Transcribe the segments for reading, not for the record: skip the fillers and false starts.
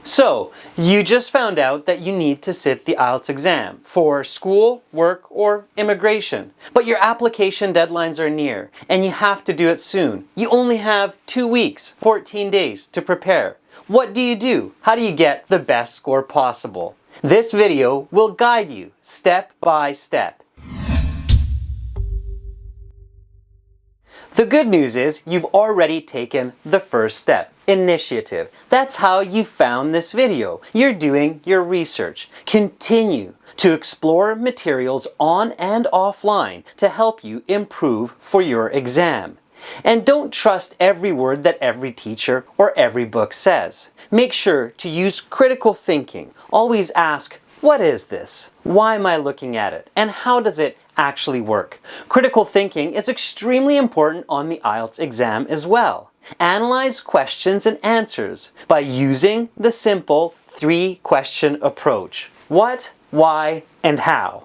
So, you just found out that you need to sit the IELTS exam for school, work, or immigration. But your application deadlines are near, and you have to do it soon. You only have 2 weeks, 14 days to prepare. What do you do? How do you get the best score possible? This video will guide you step by step. The good news is you've already taken the first step, initiative. That's how you found this video. You're doing your research. Continue to explore materials on and offline to help you improve for your exam. And don't trust every word that every teacher or every book says. Make sure to use critical thinking. Always ask, what is this? Why am I looking at it? And how does it actually work? Critical thinking is extremely important on the IELTS exam as well. Analyze questions and answers by using the simple 3-question approach. What, why, and how.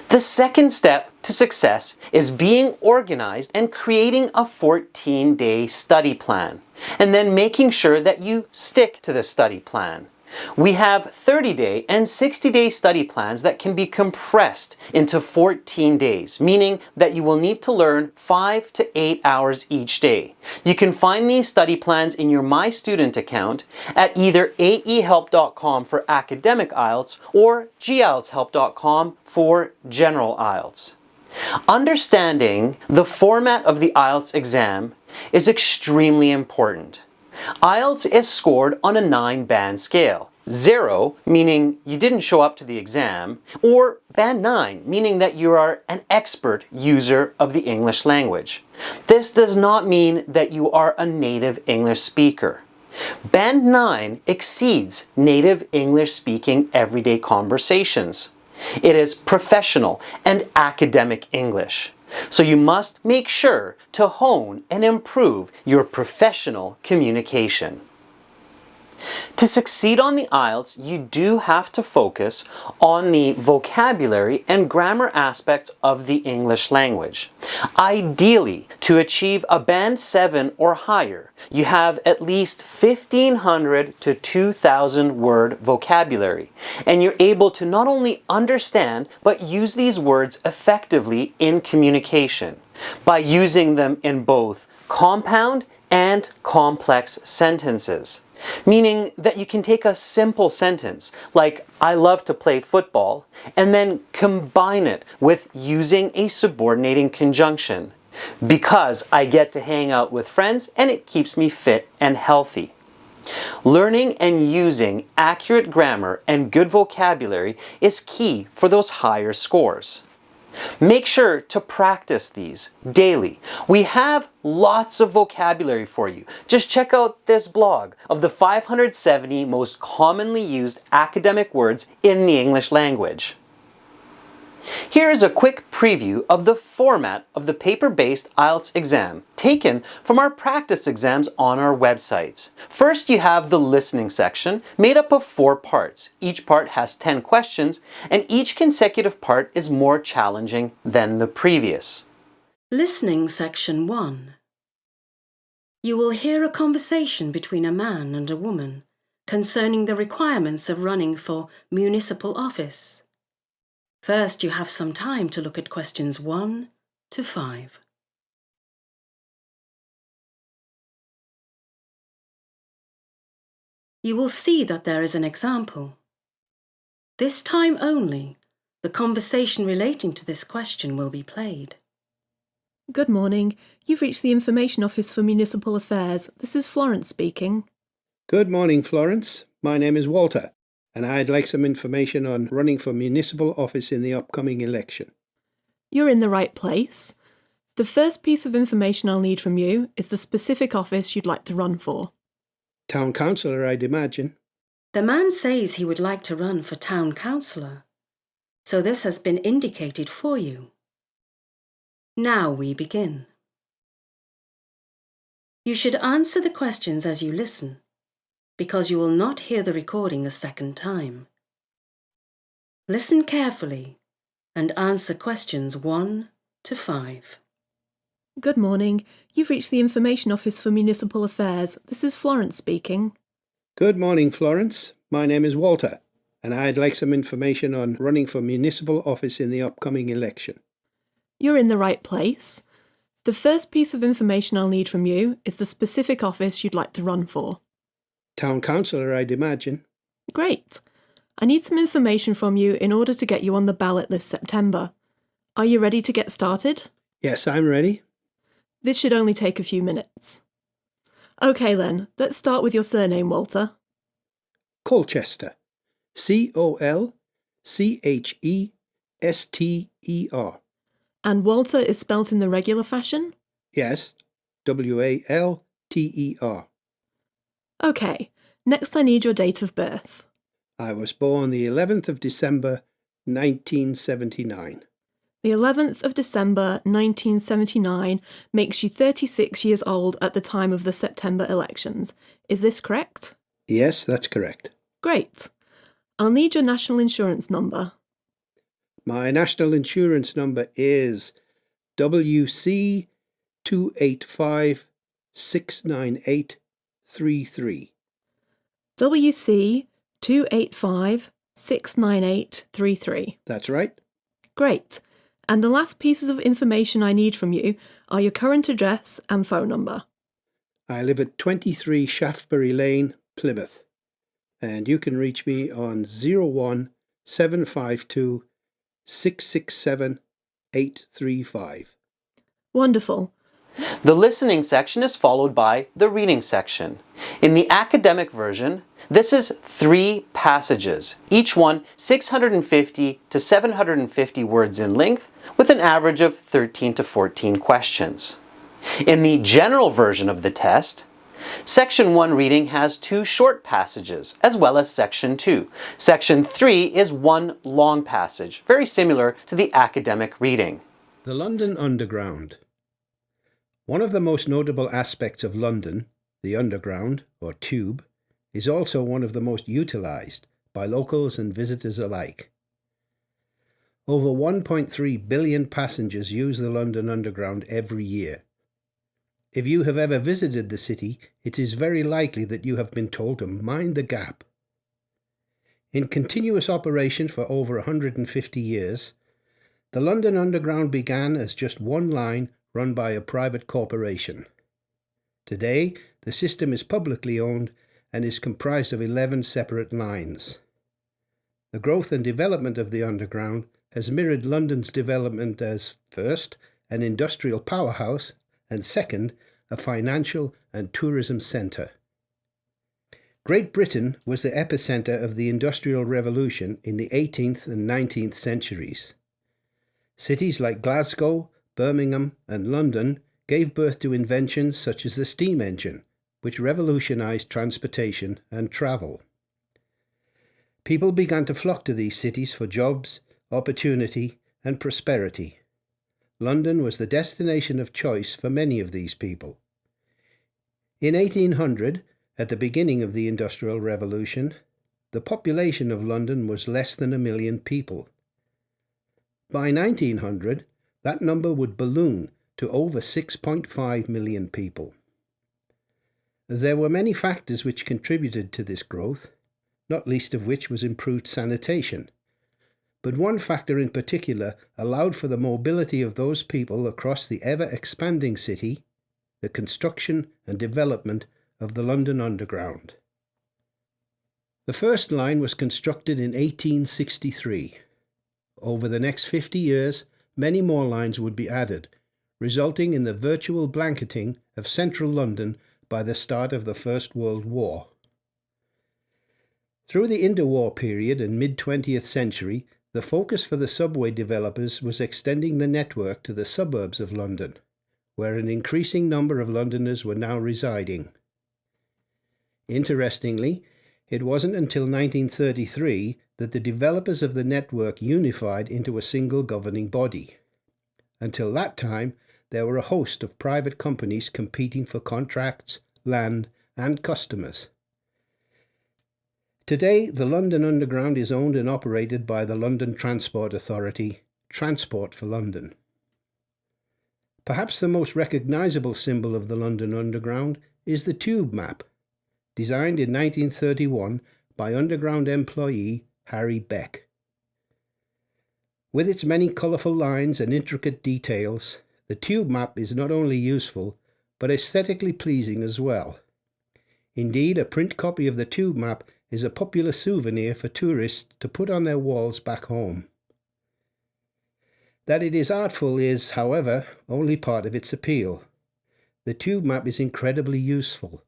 The second step to success is being organized and creating a 14-day study plan, and then making sure that you stick to the study plan. We have 30-day and 60-day study plans that can be compressed into 14 days, meaning that you will need to learn 5 to 8 hours each day. You can find these study plans in your My Student account at either aehelp.com for academic IELTS or gieltshelp.com for general IELTS. Understanding the format of the IELTS exam is extremely important. IELTS is scored on a 9-band scale. 0 meaning you didn't show up to the exam, or band 9 meaning that you are an expert user of the English language. This does not mean that you are a native English speaker. Band 9 exceeds native English speaking everyday conversations. It is professional and academic English. So you must make sure to hone and improve your professional communication. To succeed on the IELTS, you do have to focus on the vocabulary and grammar aspects of the English language. Ideally, to achieve a band 7 or higher, you have at least 1,500 to 2,000 word vocabulary, and you're able to not only understand but use these words effectively in communication by using them in both compound and complex sentences. Meaning that you can take a simple sentence like, I love to play football, and then combine it with using a subordinating conjunction. Because I get to hang out with friends and it keeps me fit and healthy. Learning and using accurate grammar and good vocabulary is key for those higher scores. Make sure to practice these daily. We have lots of vocabulary for you. Just check out this blog of the 570 most commonly used academic words in the English language. Here is a quick preview of the format of the paper-based IELTS exam, taken from our practice exams on our websites. First, you have the listening section, made up of 4 parts. Each part has 10 questions, and each consecutive part is more challenging than the previous. Listening section 1. You will hear a conversation between a man and a woman concerning the requirements of running for municipal office. First, you have some time to look at questions 1 to 5. You will see that there is an example. This time only, the conversation relating to this question will be played. Good morning. You've reached the Information Office for Municipal Affairs. This is Florence speaking. Good morning, Florence. My name is Walter, and I'd like some information on running for municipal office in the upcoming election. You're in the right place. The first piece of information I'll need from you is the specific office you'd like to run for. Town councillor, I'd imagine. The man says he would like to run for town councillor, so this has been indicated for you. Now we begin. You should answer the questions as you listen. because you will not hear the recording a second time. Listen carefully and answer questions 1 to 5. Good morning. You've reached the Information Office for Municipal Affairs. This is Florence speaking. Good morning, Florence. My name is Walter, and I'd like some information on running for municipal office in the upcoming election. You're in the right place. The first piece of information I'll need from you is the specific office you'd like to run for. Town councillor, I'd imagine. Great. I need some information from you in order to get you on the ballot this September. Are you ready to get started? Yes, I'm ready. This should only take a few minutes. OK then, let's start with your surname, Walter. Colchester. Colchester. And Walter is spelt in the regular fashion? Yes, Walter. OK, next I need your date of birth. I was born the 11th of December, 1979. The 11th of December 1979 makes you 36 years old at the time of the September elections. Is this correct? Yes, that's correct. Great. I'll need your national insurance number. My national insurance number is WC 285-698-33. WC 285-698-33. That's right. Great. And the last pieces of information I need from you are your current address and phone number. I live at 23 Shaftesbury Lane, Plymouth, and you can reach me on 01752 667 835. Wonderful. The listening section is followed by the reading section. In the academic version, this is 3 passages, each one 650 to 750 words in length, with an average of 13 to 14 questions. In the general version of the test, Section 1 reading has 2 short passages, as well as Section 2. Section 3 is 1 long passage, very similar to the academic reading. The London Underground. One of the most notable aspects of London, the Underground, or Tube, is also one of the most utilised by locals and visitors alike. Over 1.3 billion passengers use the London Underground every year. If you have ever visited the city, it is very likely that you have been told to mind the gap. In continuous operation for over 150 years, the London Underground began as just one line run by a private corporation. Today, the system is publicly owned and is comprised of 11 separate lines. The growth and development of the Underground has mirrored London's development as, first, an industrial powerhouse, and second, a financial and tourism centre. Great Britain was the epicentre of the Industrial Revolution in the 18th and 19th centuries. Cities like Glasgow, Birmingham and London gave birth to inventions such as the steam engine, which revolutionised transportation and travel. People began to flock to these cities for jobs, opportunity and prosperity. London was the destination of choice for many of these people. In 1800, at the beginning of the Industrial Revolution, the population of London was less than 1 million people. By 1900, that number would balloon to over 6.5 million people. There were many factors which contributed to this growth, not least of which was improved sanitation. But one factor in particular allowed for the mobility of those people across the ever-expanding city, the construction and development of the London Underground. The first line was constructed in 1863. Over the next 50 years, many more lines would be added, resulting in the virtual blanketing of central London by the start of the First World War. Through the interwar period and mid-20th century, the focus for the subway developers was extending the network to the suburbs of London, where an increasing number of Londoners were now residing. Interestingly, it wasn't until 1933 that the developers of the network unified into a single governing body. Until that time, there were a host of private companies competing for contracts, land, and customers. Today, the London Underground is owned and operated by the London Transport Authority, Transport for London. Perhaps the most recognisable symbol of the London Underground is the tube map, designed in 1931 by Underground employee Harry Beck. With its many colourful lines and intricate details, the tube map is not only useful, but aesthetically pleasing as well. Indeed, a print copy of the tube map is a popular souvenir for tourists to put on their walls back home. That it is artful is, however, only part of its appeal. The tube map is incredibly useful.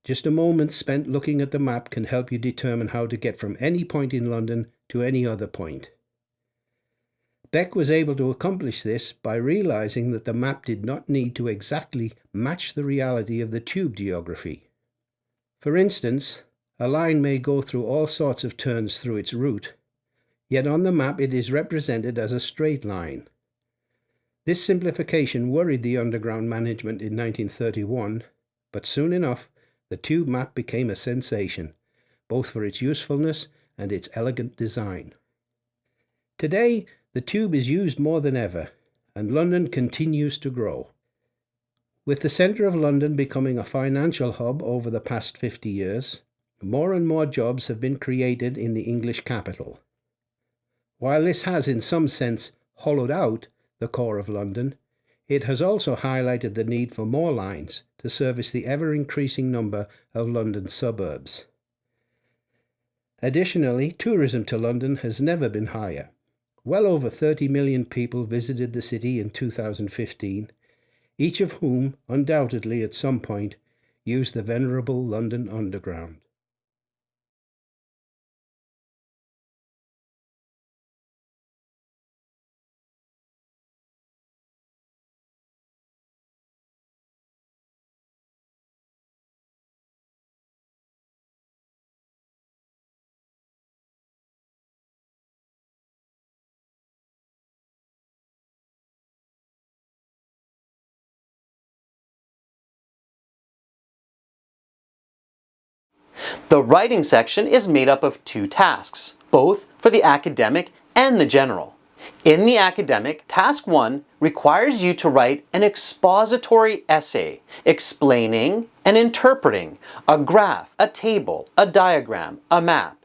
Just a moment spent looking at the map can help you determine how to get from any point in London to any other point. Beck was able to accomplish this by realising that the map did not need to exactly match the reality of the tube geography. For instance, a line may go through all sorts of turns through its route, yet on the map it is represented as a straight line. This simplification worried the Underground management in 1931, but soon enough the tube map became a sensation, both for its usefulness and its elegant design. Today, the tube is used more than ever, and London continues to grow. With the centre of London becoming a financial hub over the past 50 years, more and more jobs have been created in the English capital. While this has in some sense hollowed out the core of London, it has also highlighted the need for more lines to service the ever-increasing number of London's suburbs. Additionally, tourism to London has never been higher. Well over 30 million people visited the city in 2015, each of whom, undoubtedly at some point, used the venerable London Underground. The writing section is made up of 2 tasks, both for the academic and the general. In the academic, Task 1 requires you to write an expository essay explaining and interpreting a graph, a table, a diagram, a map.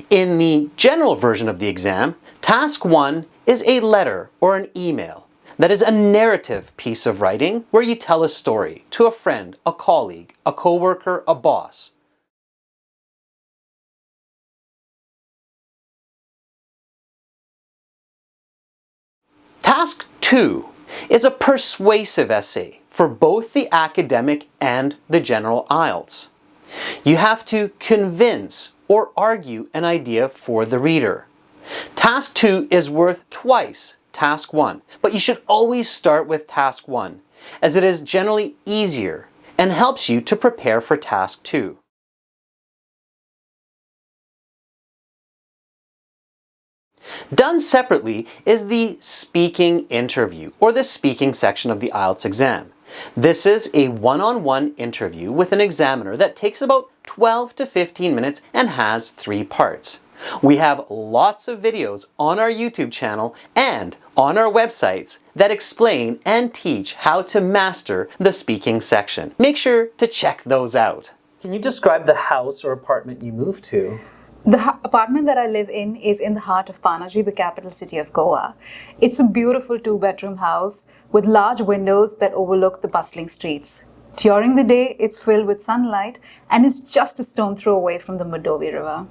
In the general version of the exam, Task 1 is a letter or an email. That is a narrative piece of writing where you tell a story to a friend, a colleague, a coworker, a boss. Task 2 is a persuasive essay for both the academic and the general IELTS. You have to convince or argue an idea for the reader. Task 2 is worth twice Task 1, but you should always start with Task 1, as it is generally easier and helps you to prepare for Task 2. Done separately is the speaking interview, or the speaking section of the IELTS exam. This is a one-on-one interview with an examiner that takes about 12 to 15 minutes and has 3 parts. We have lots of videos on our YouTube channel and on our websites that explain and teach how to master the speaking section. Make sure to check those out. Can you describe the house or apartment you moved to? The apartment that I live in is in the heart of Panaji, the capital city of Goa. It's a beautiful 2-bedroom house with large windows that overlook the bustling streets. During the day, it's filled with sunlight and is just a stone throw away from the Mandovi River.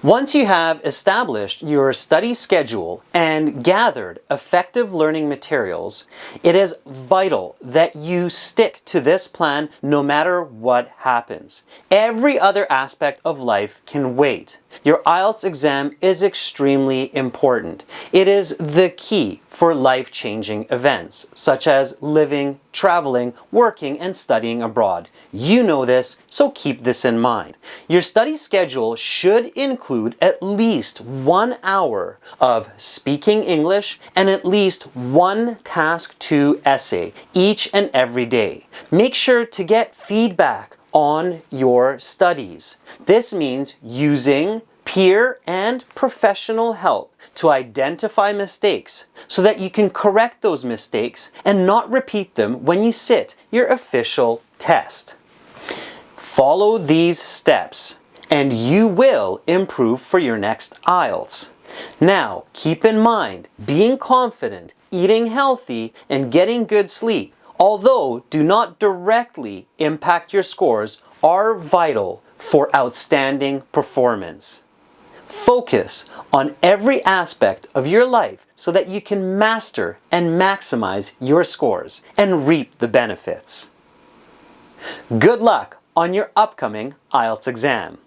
Once you have established your study schedule and gathered effective learning materials, it is vital that you stick to this plan no matter what happens. Every other aspect of life can wait. Your IELTS exam is extremely important. It is the key for life-changing events, such as living traveling, working, and studying abroad. You know this, so keep this in mind. Your study schedule should include at least 1 hour of speaking English and at least 1 Task 2 essay each and every day. Make sure to get feedback on your studies. This means using peer and professional help to identify mistakes so that you can correct those mistakes and not repeat them when you sit your official test. Follow these steps and you will improve for your next IELTS. Now, keep in mind, being confident, eating healthy, and getting good sleep, although do not directly impact your scores, are vital for outstanding performance. Focus on every aspect of your life so that you can master and maximize your scores and reap the benefits. Good luck on your upcoming IELTS exam.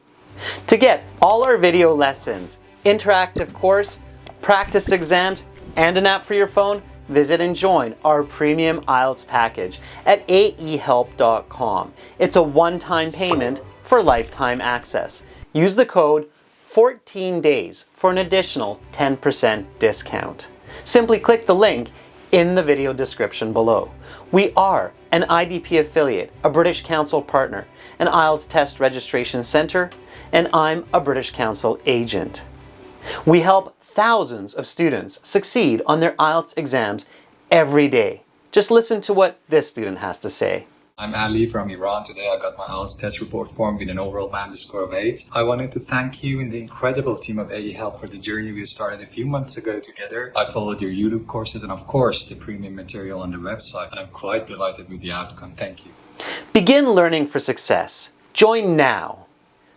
To get all our video lessons, interactive course, practice exams, and an app for your phone, visit and join our premium IELTS package at aehelp.com. It's a one-time payment for lifetime access. Use the code 14 days for an additional 10% discount. Simply click the link in the video description below. We are an IDP affiliate, a British Council partner, an IELTS test registration center, and I'm a British Council agent. We help thousands of students succeed on their IELTS exams every day. Just listen to what this student has to say. I'm Ali from Iran. Today I got my IELTS test report form with an overall band score of 8. I wanted to thank you and the incredible team of AE Help for the journey we started a few months ago together. I followed your YouTube courses and of course the premium material on the website, and I'm quite delighted with the outcome. Thank you. Begin learning for success. Join now.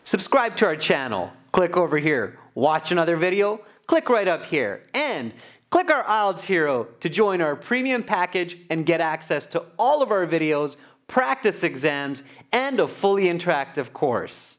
Subscribe to our channel. Click over here. Watch another video. Click right up here. And click our IELTS Hero to join our premium package and get access to all of our videos, practice exams, and a fully interactive course.